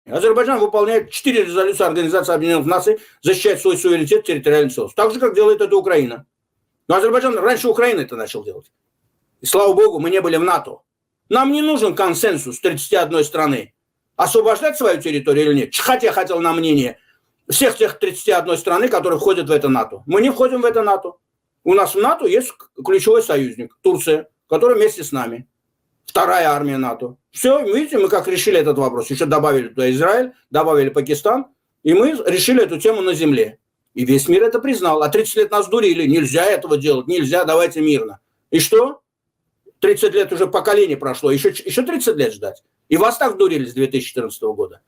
Азербайджан выполняет 4 резолюции Организации Объединенных Наций, защищает свой суверенитет, территориальную целостность. Так же, как делает это Украина. Но Азербайджан раньше Украины это начал делать. И слава богу, мы не были в НАТО. Нам не нужен консенсус 31 страны. Освобождать свою территорию или нет? Чихать я хотел на мнение всех тех 31 страны, которые входят в это НАТО. Мы не входим в это НАТО. У нас в НАТО есть ключевой союзник, Турция, который вместе с нами. Вторая армия НАТО. Все, видите, мы как решили этот вопрос. Еще добавили туда Израиль, добавили Пакистан, и мы решили эту тему на земле. И весь мир это признал. А 30 лет нас дурили. Нельзя этого делать, нельзя, давайте мирно. И что? 30 лет уже поколение прошло, еще 30 лет ждать. И вас так дурили с 2014 года.